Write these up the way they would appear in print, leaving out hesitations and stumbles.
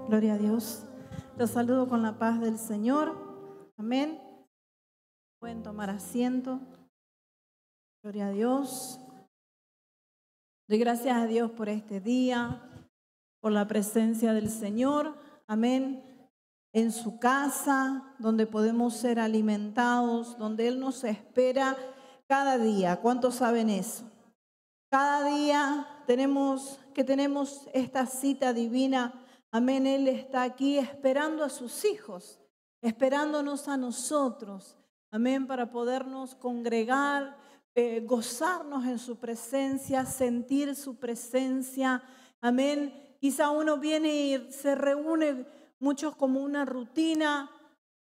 Gloria a Dios. Los saludo con la paz del Señor. Amén. Pueden tomar asiento. Gloria a Dios. Doy gracias a Dios por este día, por la presencia del Señor. Amén. En su casa, donde podemos ser alimentados, donde Él nos espera cada día. ¿Cuántos saben eso? Cada día tenemos esta cita divina. Amén. Él está aquí esperando a sus hijos, esperándonos a nosotros. Amén. Para podernos congregar, gozarnos en su presencia, sentir su presencia. Amén. Quizá uno viene y se reúne muchos como una rutina,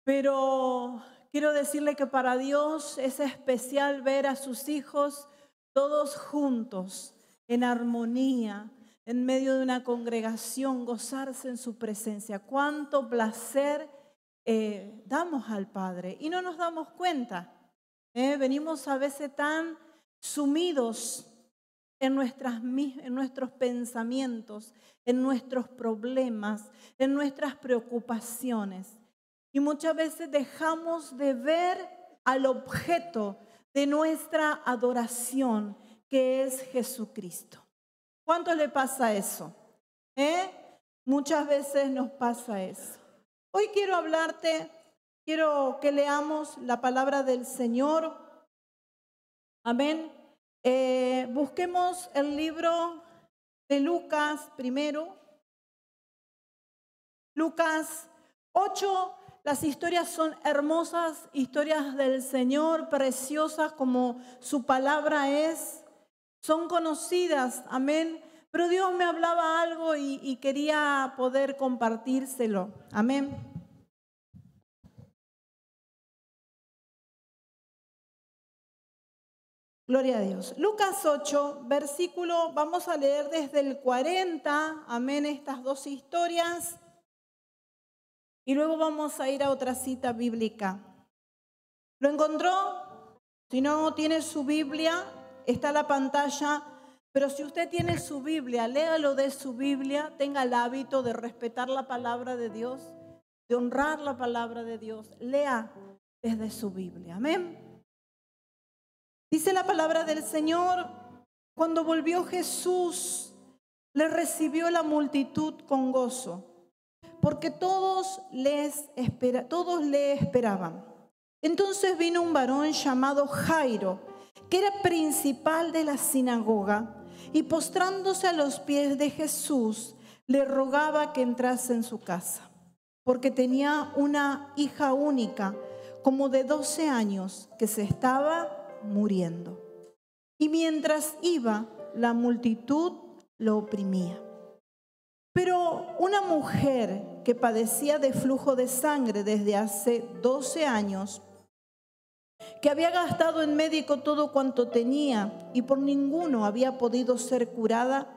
pero quiero decirle que para Dios es especial ver a sus hijos todos juntos, en armonía, en medio de una congregación, gozarse en su presencia. Cuánto placer damos al Padre y no nos damos cuenta. Venimos a veces tan sumidos en nuestros pensamientos, en nuestros problemas, en nuestras preocupaciones. Y muchas veces dejamos de ver al objeto de nuestra adoración, que es Jesucristo. ¿Cuánto le pasa eso? Muchas veces nos pasa eso. Hoy quiero quiero que leamos la palabra del Señor. Amén. Busquemos el libro de Lucas primero. Lucas 8. Las historias son hermosas, historias del Señor, preciosas como su palabra es. Son conocidas, amén. Pero Dios me hablaba algo y quería poder compartírselo, amén. Gloria a Dios. Lucas 8, versículo, vamos a leer desde el 40, amén, estas dos historias. Y luego vamos a ir a otra cita bíblica. ¿Lo encontró? Si no tiene su Biblia, está la pantalla. Pero si usted tiene su Biblia, léalo de su Biblia. Tenga el hábito de respetar la palabra de Dios, de honrar la palabra de Dios. Lea desde su Biblia. Amén. Dice la palabra del Señor: cuando volvió Jesús, le recibió la multitud con gozo, porque todos le esperaban. Entonces vino un varón llamado Jairo, que era principal de la sinagoga, y postrándose a los pies de Jesús, le rogaba que entrase en su casa, porque tenía una hija única, como de 12 años, que se estaba muriendo. Y mientras iba, la multitud lo oprimía. Pero una mujer que padecía de flujo de sangre desde hace 12 años, que había gastado en médico todo cuanto tenía y por ninguno había podido ser curada,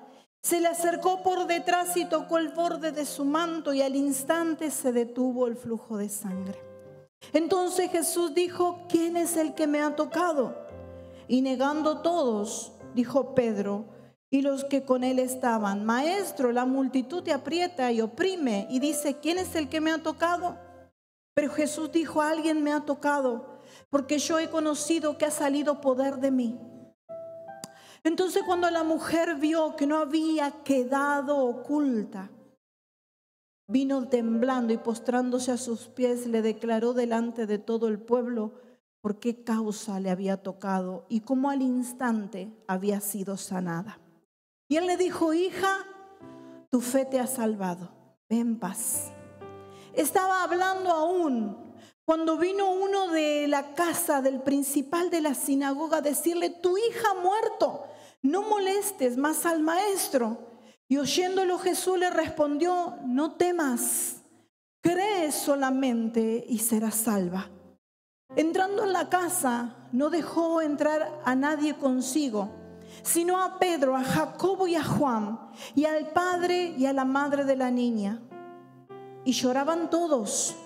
se le acercó por detrás y tocó el borde de su manto, y al instante se detuvo el flujo de sangre. Entonces Jesús dijo: ¿quién es el que me ha tocado? Y negando todos, dijo Pedro y los que con él estaban: Maestro, la multitud te aprieta y oprime. Y dice: ¿quién es el que me ha tocado? Pero Jesús dijo: alguien me ha tocado, porque yo he conocido que ha salido poder de mí. Entonces, cuando la mujer vio que no había quedado oculta, vino temblando y postrándose a sus pies, le declaró delante de todo el pueblo por qué causa le había tocado y cómo al instante había sido sanada. Y él le dijo: hija, tu fe te ha salvado, ve en paz. Estaba hablando aún cuando vino uno de la casa del principal de la sinagoga a decirle: tu hija ha muerto, no molestes más al maestro. Y oyéndolo, Jesús le respondió: no temas, cree solamente y serás salva. Entrando en la casa, no dejó entrar a nadie consigo, sino a Pedro, a Jacobo y a Juan, y al padre y a la madre de la niña. Y lloraban todos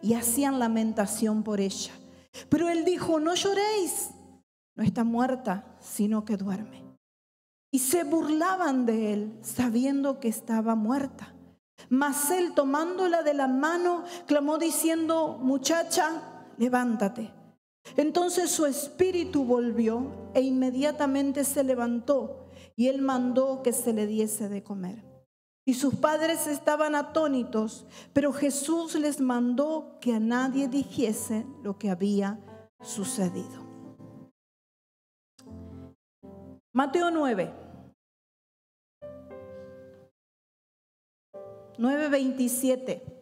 y hacían lamentación por ella. Pero él dijo: no lloréis, no está muerta, sino que duerme. Y se burlaban de él, sabiendo que estaba muerta. Mas él, tomándola de la mano, clamó diciendo: muchacha, levántate. Entonces su espíritu volvió e inmediatamente se levantó, y él mandó que se le diese de comer. Y sus padres estaban atónitos, pero Jesús les mandó que a nadie dijese lo que había sucedido. Mateo 9:27.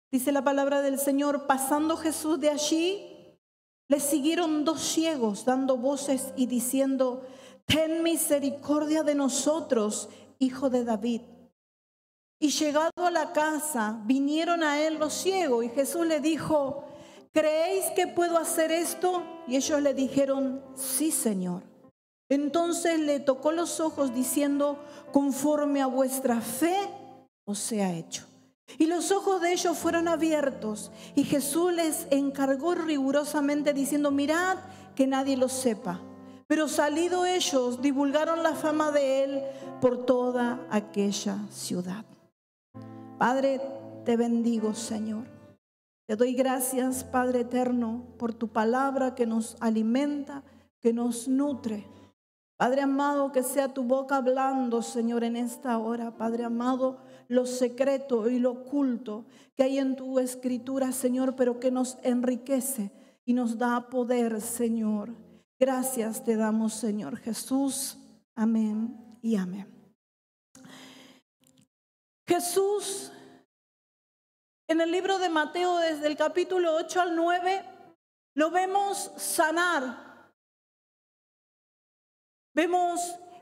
Dice la palabra del Señor: pasando Jesús de allí, le siguieron dos ciegos, dando voces y diciendo: ten misericordia de nosotros, hijo de David. Y llegado a la casa, vinieron a él los ciegos, y Jesús le dijo: ¿creéis que puedo hacer esto? Y ellos le dijeron: sí, Señor. Entonces le tocó los ojos diciendo: conforme a vuestra fe os sea hecho. Y los ojos de ellos fueron abiertos, y Jesús les encargó rigurosamente diciendo: mirad que nadie lo sepa. Pero salido ellos, divulgaron la fama de él por toda aquella ciudad. Padre, te bendigo, Señor. Te doy gracias, Padre eterno, por tu palabra que nos alimenta, que nos nutre. Padre amado, que sea tu boca hablando, Señor, en esta hora. Padre amado, lo secreto y lo oculto que hay en tu escritura, Señor, pero que nos enriquece y nos da poder, Señor. Gracias te damos, Señor Jesús. Amén y amén. Jesús, en el libro de Mateo, desde el capítulo 8 al 9, lo vemos sanar. Vemos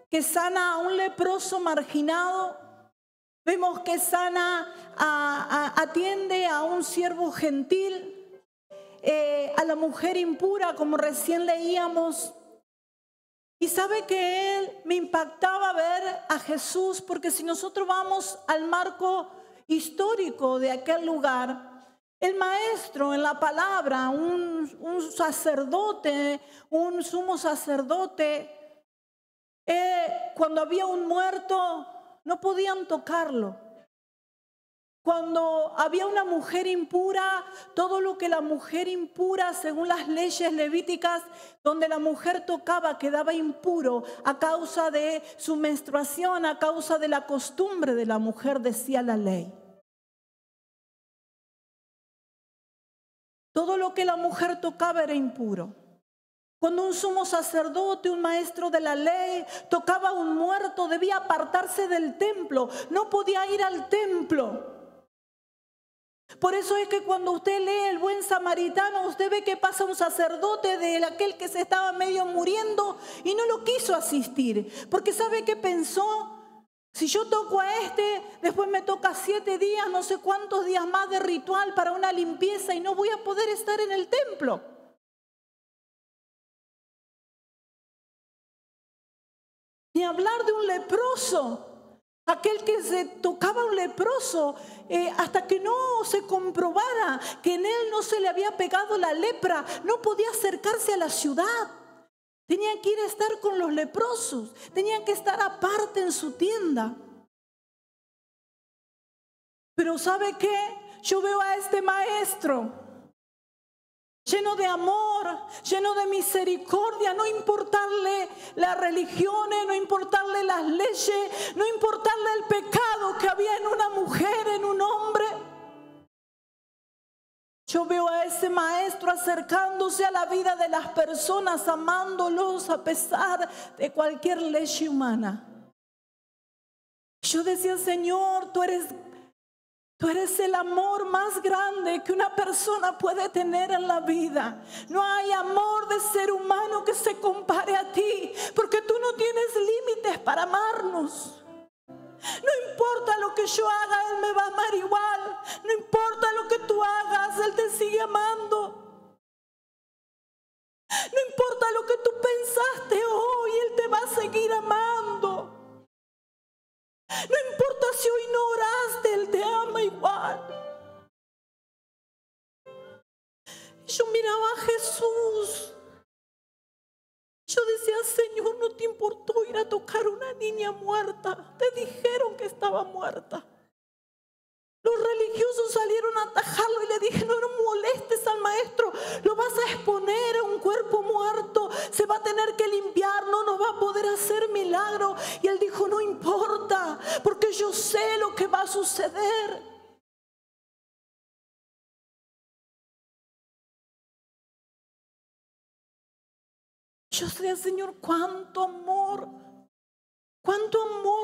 que sana a un leproso marginado. Vemos que sana, atiende a un siervo gentil, a la mujer impura, como recién leíamos. Y sabe que él me impactaba ver a Jesús, porque si nosotros vamos al marco histórico de aquel lugar, el maestro en la palabra, un sacerdote, un sumo sacerdote, cuando había un muerto no podían tocarlo. Cuando había una mujer impura, todo lo que la mujer impura, según las leyes levíticas, donde la mujer tocaba quedaba impuro a causa de su menstruación, a causa de la costumbre de la mujer, decía la ley. Todo lo que la mujer tocaba era impuro. Cuando un sumo sacerdote, un maestro de la ley, tocaba a un muerto, debía apartarse del templo, no podía ir al templo. Por eso es que cuando usted lee el buen samaritano, usted ve que pasa un sacerdote de aquel que se estaba medio muriendo y no lo quiso asistir. Porque ¿sabe qué pensó? Si yo toco a este, después me toca 7 días, no sé cuántos días más de ritual para una limpieza y no voy a poder estar en el templo. Ni hablar de un leproso. Aquel que se tocaba a un leproso hasta que no se comprobara que en él no se le había pegado la lepra, no podía acercarse a la ciudad. Tenían que ir a estar con los leprosos, tenían que estar aparte en su tienda. Pero ¿sabe qué? Yo veo a este maestro lleno de amor, lleno de misericordia, no importarle las religiones, no importarle las leyes, no importarle el pecado que había en una mujer, en un hombre. Yo veo a ese maestro acercándose a la vida de las personas, amándolos a pesar de cualquier ley humana. Yo decía: Señor, tú eres el amor más grande que una persona puede tener en la vida. No hay amor de ser humano que se compare a ti, porque tú no tienes límites para amarnos. No importa lo que yo haga, Él me va a amar igual. No importa lo que tú hagas, Él te sigue amando. No importa lo que tú pensaste hoy, Él te va a seguir amando. No importa si hoy no oraste, Él te ama igual. Yo miraba a Jesús. Yo decía, Señor, ¿no te importó ir a tocar a una niña muerta? Te dijeron que estaba muerta. Los religiosos salieron a atajarlo y le dijeron, no molestes al maestro, lo vas a exponer a un cuerpo muerto, se va a tener que limpiar, no va a poder hacer milagro. Y él dijo, no importa, porque yo sé lo que va a suceder. Yo sé, Señor, cuánto amor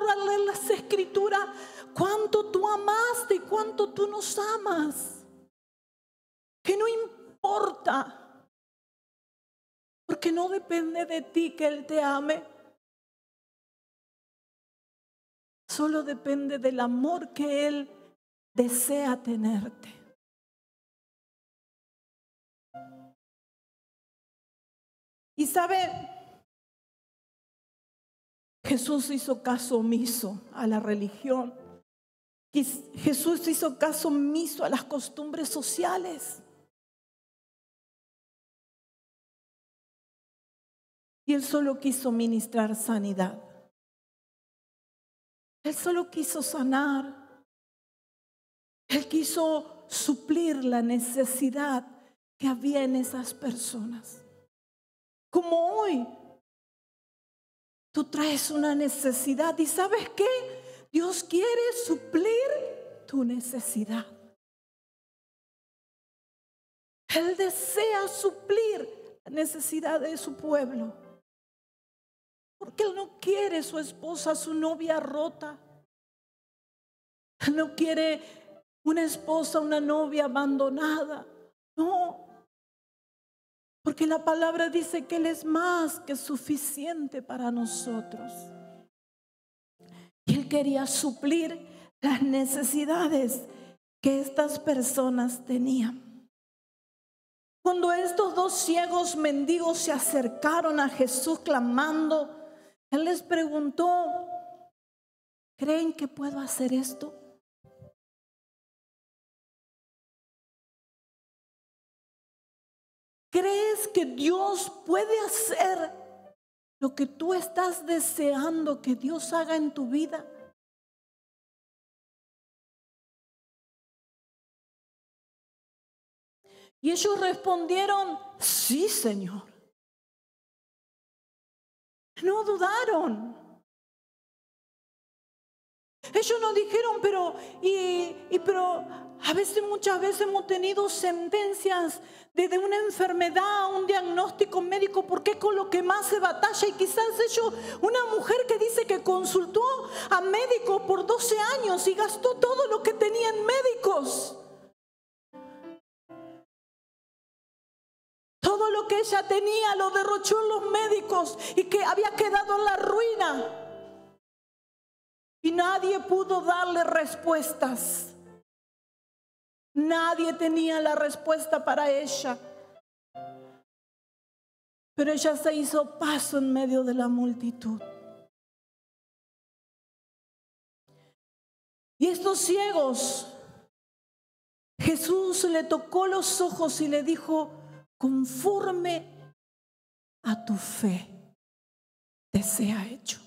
al leer las Escrituras, cuánto tú amaste y cuánto tú nos amas. Que no importa, porque no depende de ti que Él te ame. Solo depende del amor que Él desea tenerte. Y sabe, Jesús hizo caso omiso a la religión. Jesús hizo caso omiso a las costumbres sociales. Y Él solo quiso ministrar sanidad. Él solo quiso sanar. Él quiso suplir la necesidad que había en esas personas. Como hoy, tú traes una necesidad y ¿sabes qué? Dios quiere suplir tu necesidad. Él desea suplir la necesidad de su pueblo. Porque Él no quiere su esposa, su novia rota. Él no quiere una esposa, una novia abandonada. No. Porque la palabra dice que Él es más que suficiente para nosotros. Y Él quería suplir las necesidades que estas personas tenían. Cuando estos dos ciegos mendigos se acercaron a Jesús clamando, Él les preguntó, ¿creen que puedo hacer esto? ¿Crees que Dios puede hacer lo que tú estás deseando que Dios haga en tu vida? Y ellos respondieron, sí, Señor. No dudaron. Ellos no dijeron, pero muchas veces hemos tenido sentencias de una enfermedad, un diagnóstico médico, porque es con lo que más se batalla. Y quizás ellos, una mujer que dice que consultó a médicos por 12 años y gastó todo lo que tenía en médicos. Todo lo que ella tenía lo derrochó en los médicos y que había quedado en la ruina. Y nadie pudo darle respuestas. Nadie tenía la respuesta para ella. Pero ella se hizo paso en medio de la multitud. Y estos ciegos, Jesús le tocó los ojos y le dijo, conforme a tu fe te sea hecho.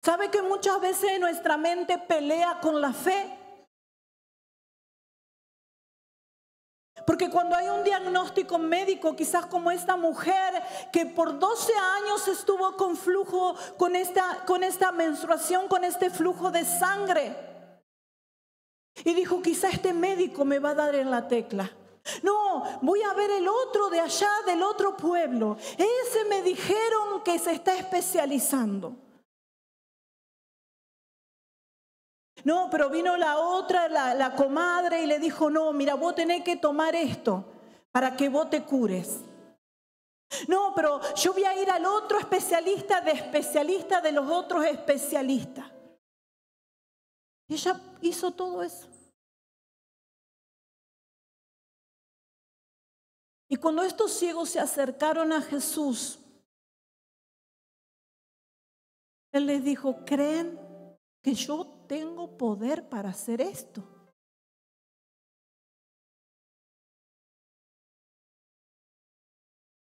¿Sabe que muchas veces nuestra mente pelea con la fe? Porque cuando hay un diagnóstico médico, quizás como esta mujer que por 12 años estuvo con flujo, con esta menstruación, con este flujo de sangre, y dijo, quizá este médico me va a dar en la tecla. No, voy a ver el otro de allá, del otro pueblo. Ese me dijeron que se está especializando. No, pero vino la otra, la comadre, y le dijo, no, mira, vos tenés que tomar esto para que vos te cures. No, pero yo voy a ir al otro especialista de los otros especialistas. Y ella hizo todo eso. Y cuando estos ciegos se acercaron a Jesús, Él les dijo, ¿creen que yo tengo poder para hacer esto?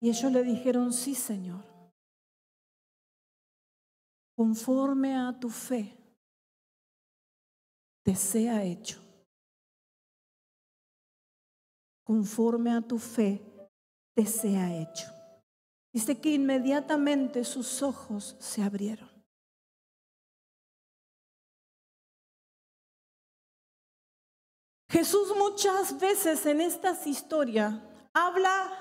Y ellos le dijeron: sí, Señor, conforme a tu fe, te sea hecho. Conforme a tu fe, te sea hecho. Dice que inmediatamente sus ojos se abrieron. Jesús muchas veces en estas historias habla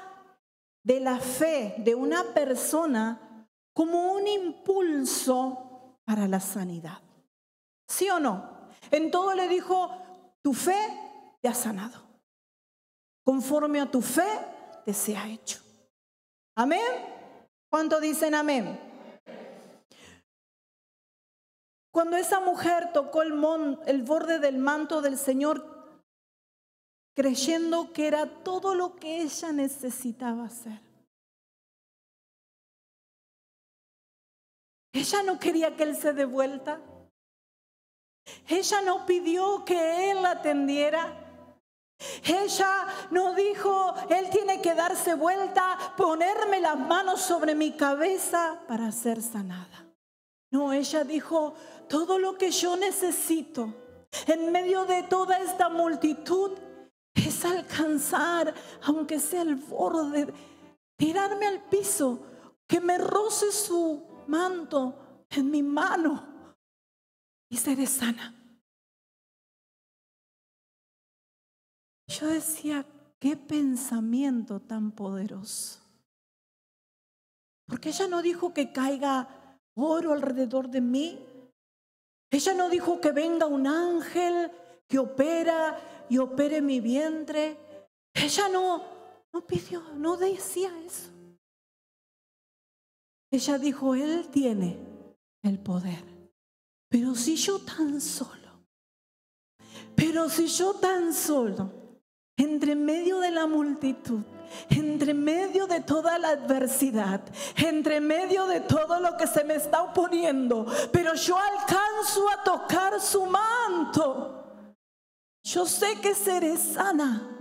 de la fe de una persona como un impulso para la sanidad. ¿Sí o no? En todo le dijo: tu fe te ha sanado. Conforme a tu fe te sea hecho. ¿Amén? ¿Cuántos dicen amén? Cuando esa mujer tocó el borde del manto del Señor, creyendo que era todo lo que ella necesitaba hacer. Ella no quería que Él se dé vuelta. Ella no pidió que Él la atendiera. Ella no dijo: Él tiene que darse vuelta, ponerme las manos sobre mi cabeza para ser sanada. No, ella dijo: todo lo que yo necesito en medio de toda esta multitud es alcanzar, aunque sea el borde, tirarme al piso, que me roce su manto en mi mano y seré sana. Yo decía: qué pensamiento tan poderoso. Porque ella no dijo que caiga oro alrededor de mí. Ella no dijo que venga un ángel que opera y opere mi vientre. Ella no pidió, no decía eso. Ella dijo: Él tiene el poder. Pero si yo tan solo, entre medio de la multitud, entre medio de toda la adversidad, entre medio de todo lo que se me está oponiendo, pero yo alcanzo a tocar su manto, yo sé que seré sana.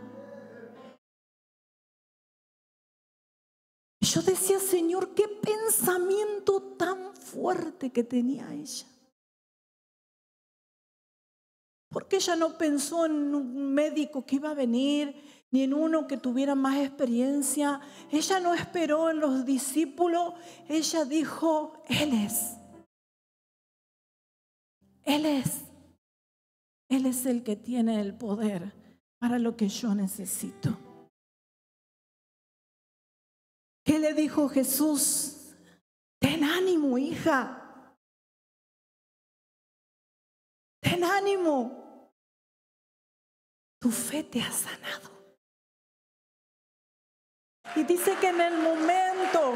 Yo decía: Señor, qué pensamiento tan fuerte que tenía ella. Porque ella no pensó en un médico que iba a venir, ni en uno que tuviera más experiencia. Ella no esperó en los discípulos. Ella dijo: Él es. Él es. Él es el que tiene el poder para lo que yo necesito. ¿Qué le dijo Jesús? Ten ánimo, hija. Ten ánimo. Tu fe te ha sanado. Y dice que en el momento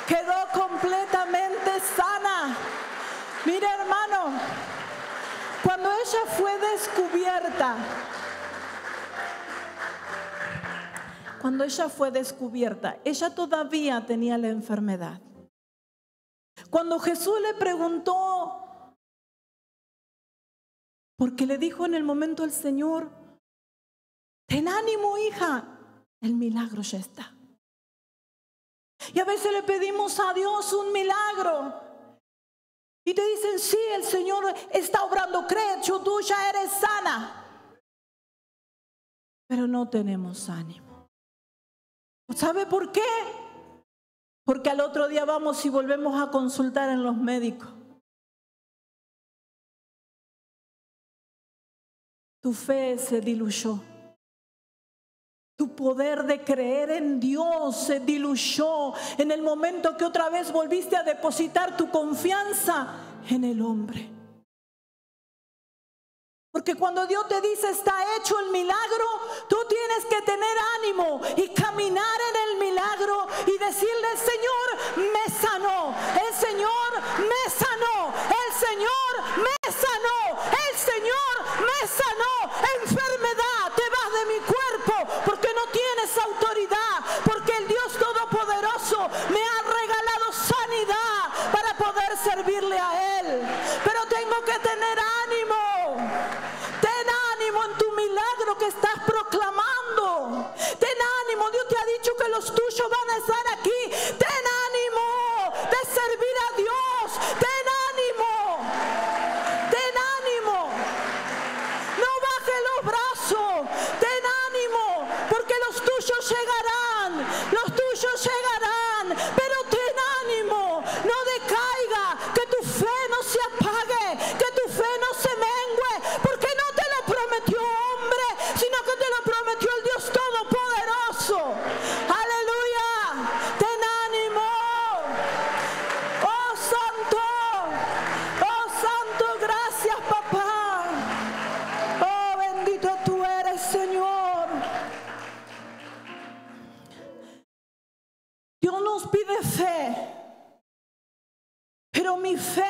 quedó completamente sana. Mira, hermano, cuando ella fue descubierta, ella todavía tenía la enfermedad. Cuando Jesús le preguntó, porque le dijo en el momento el Señor: ten ánimo, hija, el milagro ya está. Y a veces le pedimos a Dios un milagro y te dicen: sí, el Señor está obrando, cree, tú ya eres sana. Pero no tenemos ánimo. ¿Sabe por qué? Porque al otro día vamos y volvemos a consultar en los médicos. Tu fe se diluyó. Tu poder de creer en Dios se diluyó en el momento que otra vez volviste a depositar tu confianza en el hombre. Porque cuando Dios te dice: está hecho el milagro, tú tienes que tener ánimo y caminar en el milagro y decirle: el Señor me sanó, el Señor me sanó, el Señor me sanó, el Señor me sanó. Enfermedad, te vas de mi cuerpo porque no tienes autoridad, porque el Dios Todopoderoso me ha regalado sanidad para poder servirle a Él. Pero tengo que tener ánimo. Ten ánimo en tu milagro. fe. Pero mi fe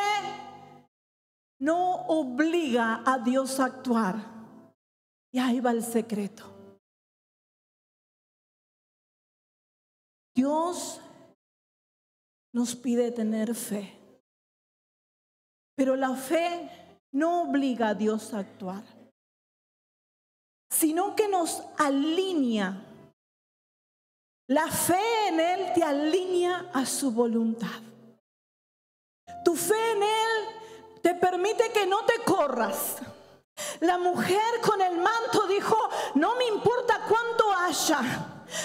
no obliga a Dios a actuar. Y ahí va el secreto. Dios nos pide tener fe. Pero la fe no obliga a Dios a actuar, sino que nos alinea. La fe en Él te alinea a su voluntad. Tu fe en Él te permite que no te corras. La mujer con el manto dijo: no me importa cuánto haya,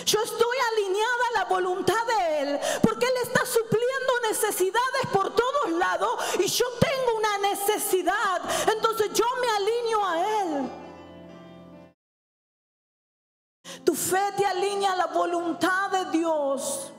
yo estoy alineada a la voluntad de Él, porque Él está supliendo necesidades por todos lados y yo tengo una necesidad, entonces yo me alineo a Él. Tu fe te alinea a la voluntad de Dios.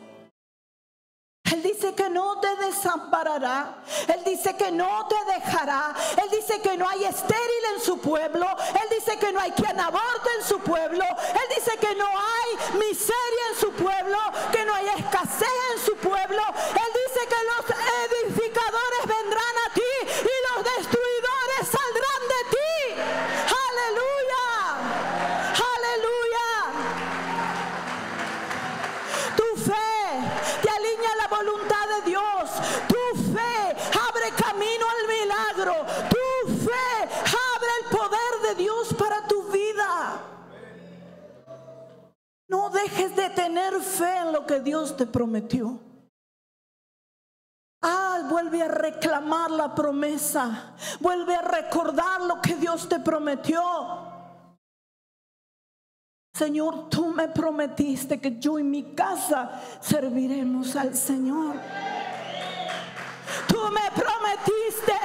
Él dice que no te desamparará. Él dice que no te dejará. Él dice que no hay estéril en su pueblo. Él dice que no hay quien aborte en su pueblo. Él dice que no hay miseria en su pueblo, que no hay escasez en su pueblo. Él dice que los edificadores vendrán a ti y los destruidores saldrán de ti. Aleluya. Aleluya. Tu fe te alinea a la voluntad de Dios. Tu fe abre camino al milagro. Tu fe abre el poder de Dios para tu vida. No dejes de tener fe en lo que Dios te prometió. Vuelve a reclamar la promesa. Vuelve a recordar lo que Dios te prometió. Señor, tú me prometiste que yo y mi casa serviremos al Señor. Tú me prometiste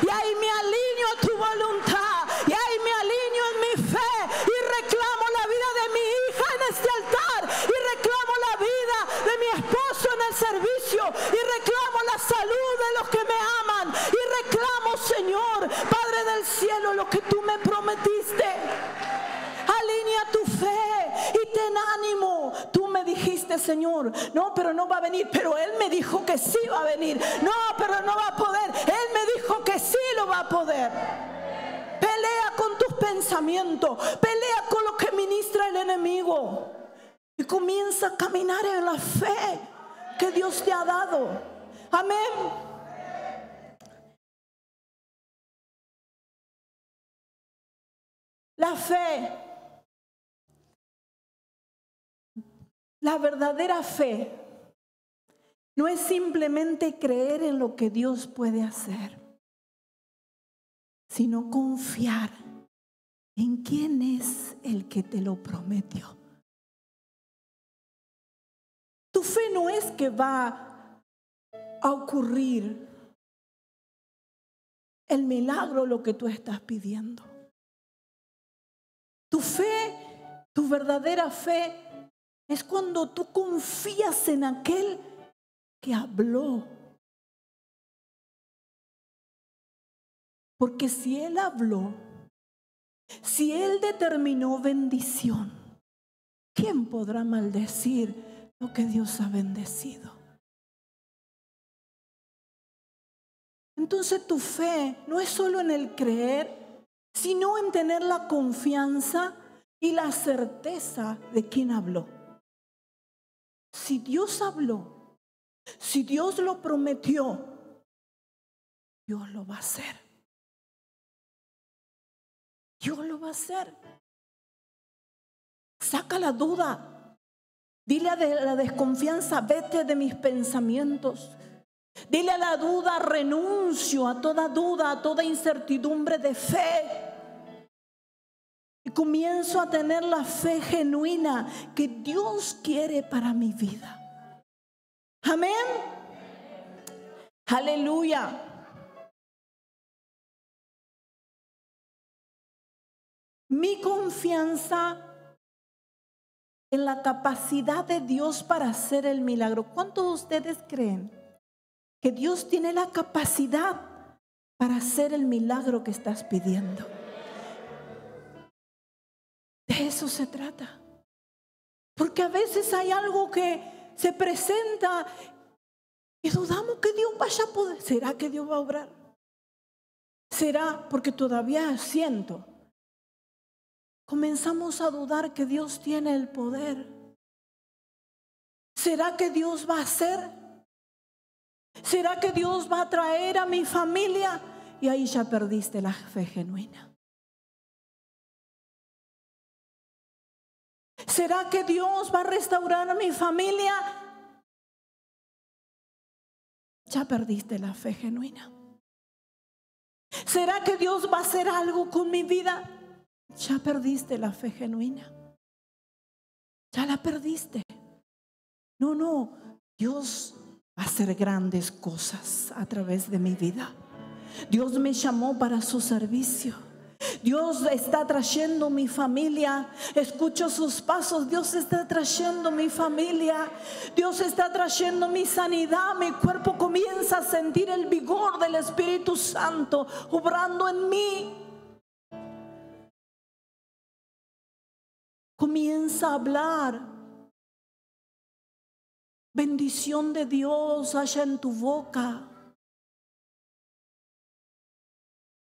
y ahí me alineo a tu voluntad. Y ahí me alineo en mi fe y reclamo la vida de mi hija en este altar. Y reclamo la vida de mi esposo en el servicio. Y reclamo la salud de los que me aman. Y reclamo, Señor, Padre del cielo, lo que tú me prometiste. Alinea tu fe y ten ánimo. Tú me dijiste, Señor, no, pero no va a venir. Pero Él me dijo que sí va a venir. No, pero no va a poder. Él me dijo que sí lo va a poder. Pelea con tus pensamientos. Pelea con lo que ministra el enemigo. Y comienza a caminar en la fe que Dios te ha dado. Amén. La fe. La verdadera fe no es simplemente creer en lo que Dios puede hacer, sino confiar en quién es el que te lo prometió. Tu fe no es que va a ocurrir el milagro, lo que tú estás pidiendo. Tu fe, tu verdadera fe, es cuando tú confías en aquel que habló. Porque si Él habló, si Él determinó bendición, ¿quién podrá maldecir lo que Dios ha bendecido? Entonces tu fe no es solo en el creer, sino en tener la confianza y la certeza de quién habló. Si Dios habló, si Dios lo prometió, Dios lo va a hacer. Dios lo va a hacer. Saca la duda. Dile a la desconfianza: vete de mis pensamientos. Dile a la duda: renuncio a toda duda, a toda incertidumbre de fe. Y comienzo a tener la fe genuina que Dios quiere para mi vida. Amén. Aleluya. Mi confianza en la capacidad de Dios para hacer el milagro. ¿Cuántos de ustedes creen que Dios tiene la capacidad para hacer el milagro que estás pidiendo? De eso se trata. Porque a veces hay algo que se presenta Y dudamos que Dios vaya a poder. ¿Será que Dios va a obrar? ¿Será? Porque todavía siento. Comenzamos a dudar que Dios tiene el poder. ¿Será que Dios va a hacer? ¿Será que Dios va a traer a mi familia? Y ahí ya perdiste la fe genuina. ¿Será que Dios va a restaurar a mi familia? Ya perdiste la fe genuina. ¿Será que Dios va a hacer algo con mi vida? Ya perdiste la fe genuina. Ya la perdiste. No, Dios va a hacer grandes cosas a través de mi vida. Dios me llamó para su servicio. Dios está trayendo mi familia. Escucho sus pasos. Dios está trayendo mi familia. Dios está trayendo mi sanidad. Mi cuerpo comienza a sentir el vigor del Espíritu Santo obrando en mí. Comienza a hablar. Bendición de Dios haya en tu boca.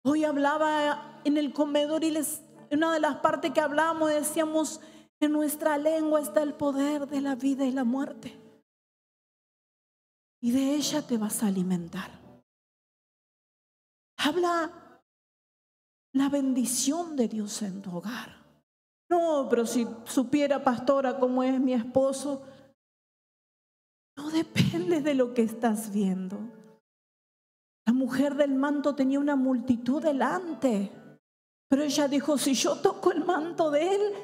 Hoy hablaba en el comedor y una de las partes que hablamos decíamos, en nuestra lengua está el poder de la vida y la muerte. Y de ella te vas a alimentar. Habla la bendición de Dios en tu hogar. No, pero si supiera, pastora, cómo es mi esposo. No depende de lo que estás viendo. La mujer del manto tenía una multitud delante, pero ella dijo, si yo toco el manto de él,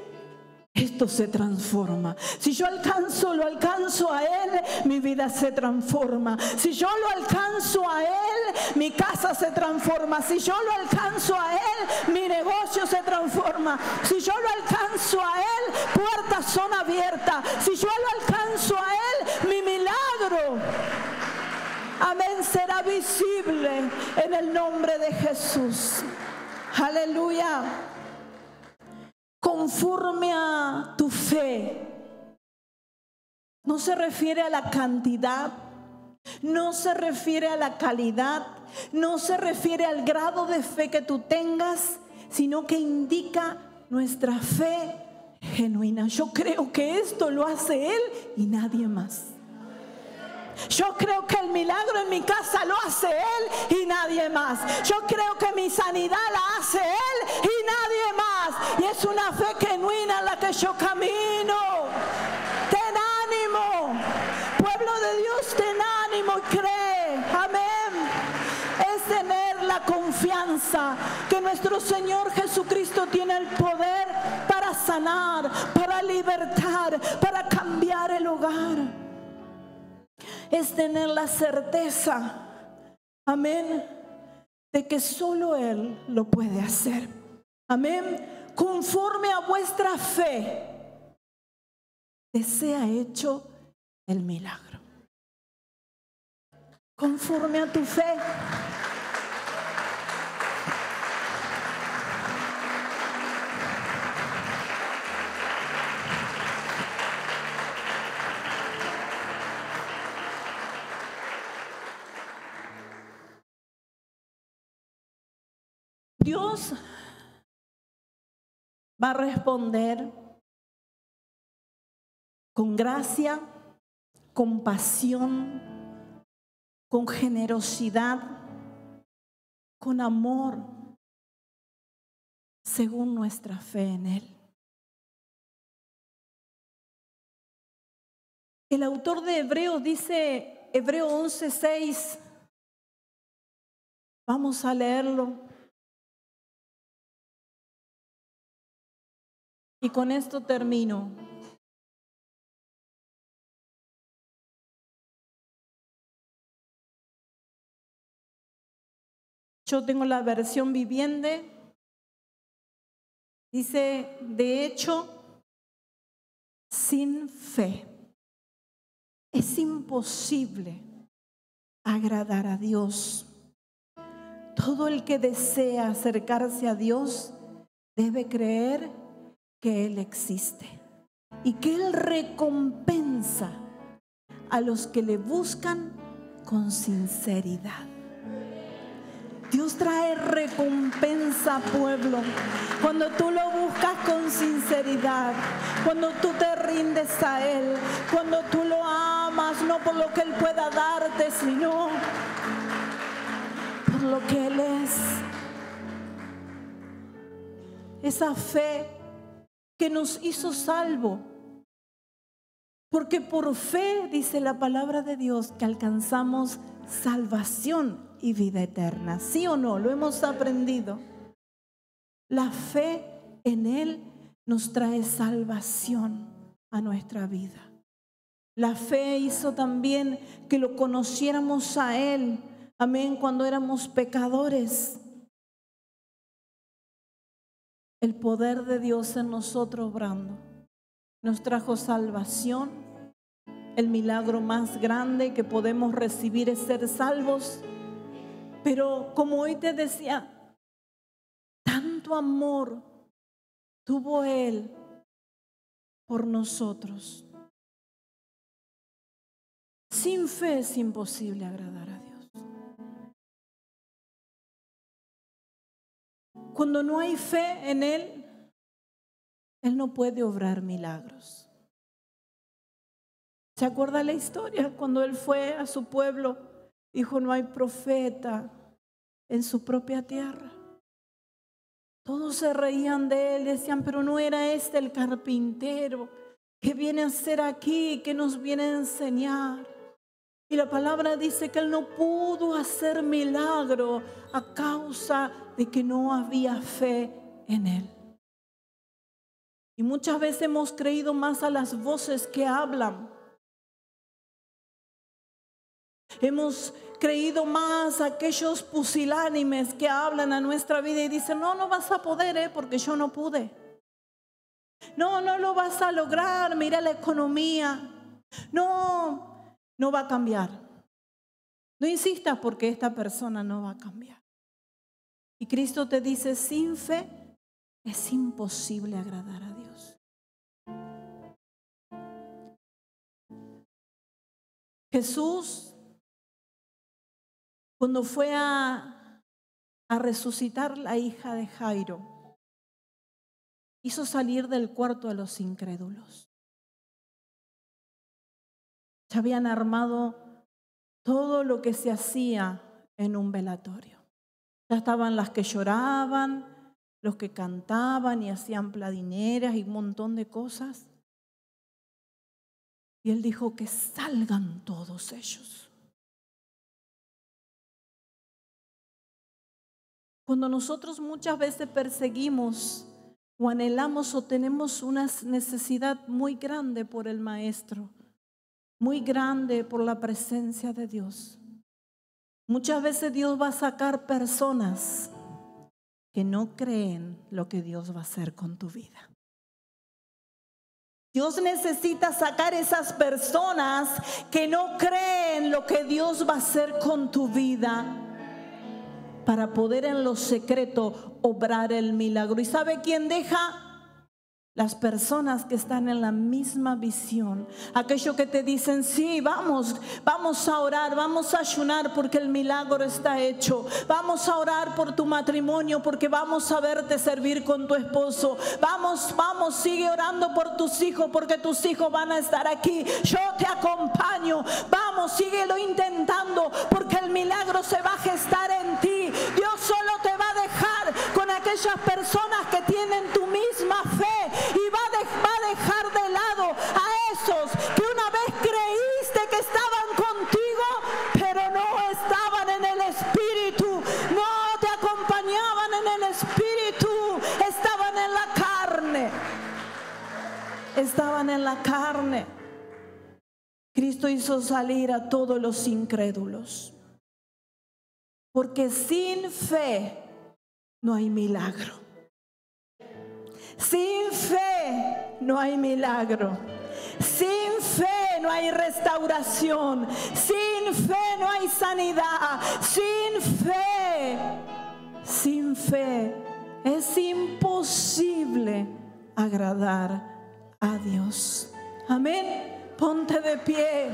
esto se transforma. Si yo lo alcanzo a él, mi vida se transforma. Si yo lo alcanzo a él, mi casa se transforma. Si yo lo alcanzo a él, mi negocio se transforma. Si yo lo alcanzo a él, puertas son abiertas. Si yo lo alcanzo a él, mi milagro, amén, será visible en el nombre de Jesús. Aleluya. Conforme a tu fe. No se refiere a la cantidad, no se refiere a la calidad, no se refiere al grado de fe que tú tengas, sino que indica nuestra fe genuina. Yo creo que esto lo hace Él y nadie más. Yo creo que el milagro en mi casa lo hace Él y nadie más. Yo creo que mi sanidad la hace Él y nadie más. Y es una fe genuina en la que yo camino. Ten ánimo, pueblo de Dios, ten ánimo y cree. Amén. Es tener la confianza que nuestro Señor Jesucristo tiene el poder para sanar, para libertar, para cambiar el hogar. Es tener la certeza, amén, de que solo Él lo puede hacer. Amén. Conforme a vuestra fe, te sea hecho el milagro. Conforme a tu fe. Dios va a responder con gracia, con pasión, con generosidad, con amor, según nuestra fe en Él. El autor de Hebreos dice, Hebreos 11:6, vamos a leerlo. Y con esto termino. Yo tengo la versión viviente. Dice, de hecho, sin fe es imposible agradar a Dios. Todo el que desea acercarse a Dios debe creer que Él existe y que Él recompensa a los que le buscan con sinceridad. Dios trae recompensa, pueblo, cuando tú lo buscas con sinceridad, cuando tú te rindes a Él, cuando tú lo amas, no por lo que Él pueda darte, sino por lo que Él es. Esa fe que nos hizo salvo, porque por fe, dice la palabra de Dios, que alcanzamos salvación y vida eterna. ¿Sí o no? Lo hemos aprendido. La fe en Él nos trae salvación a nuestra vida. La fe hizo también que lo conociéramos a Él. Amén. Cuando éramos pecadores. El poder de Dios en nosotros obrando nos trajo salvación. El milagro más grande que podemos recibir es ser salvos. Pero como hoy te decía, tanto amor tuvo Él por nosotros. Sin fe es imposible agradar a Dios. Cuando no hay fe en Él, Él no puede obrar milagros. ¿Se acuerda la historia? Cuando Él fue a su pueblo, dijo: no hay profeta en su propia tierra. Todos se reían de Él, decían: pero no era este el carpintero que viene a hacer aquí, que nos viene a enseñar. Y la palabra dice que Él no pudo hacer milagro a causa de que no había fe en Él. Y muchas veces hemos creído más a las voces que hablan. Hemos creído más a aquellos pusilánimes que hablan a nuestra vida y dicen: no, no vas a poder, porque yo no pude. No, no lo vas a lograr, mira la economía. No, no va a cambiar. No insistas porque esta persona no va a cambiar. Y Cristo te dice: sin fe es imposible agradar a Dios. Jesús, cuando fue a resucitar la hija de Jairo, hizo salir del cuarto a los incrédulos. Ya habían armado todo lo que se hacía en un velatorio. Ya estaban las que lloraban, los que cantaban y hacían pladineras y un montón de cosas. Y Él dijo: que salgan todos ellos. Cuando nosotros muchas veces perseguimos o anhelamos o tenemos una necesidad muy grande por el Maestro, muy grande por la presencia de Dios, muchas veces Dios va a sacar personas que no creen lo que Dios va a hacer con tu vida. Dios necesita sacar esas personas que no creen lo que Dios va a hacer con tu vida, para poder en lo secreto obrar el milagro. ¿Y sabe quién deja? Las personas que están en la misma visión. Aquellos que te dicen: sí, vamos a orar, vamos a ayunar porque el milagro está hecho. Vamos a orar por tu matrimonio porque vamos a verte servir con tu esposo. Vamos, sigue orando por tus hijos porque tus hijos van a estar aquí. Yo te acompaño. Vamos, síguelo intentando porque el milagro se va a gestar en ti. Dios solo te va a dejar con aquellas personas que tienen tu misma fe. Y va a dejar de lado a esos que una vez creíste que estaban contigo, pero no estaban en el Espíritu, no te acompañaban en el Espíritu, estaban en la carne. Estaban en la carne. Cristo hizo salir a todos los incrédulos, porque sin fe no hay milagro. Sin fe no hay milagro. Sin fe no hay restauración. Sin fe no hay sanidad. Sin fe es imposible agradar a Dios. Amén. Ponte de pie.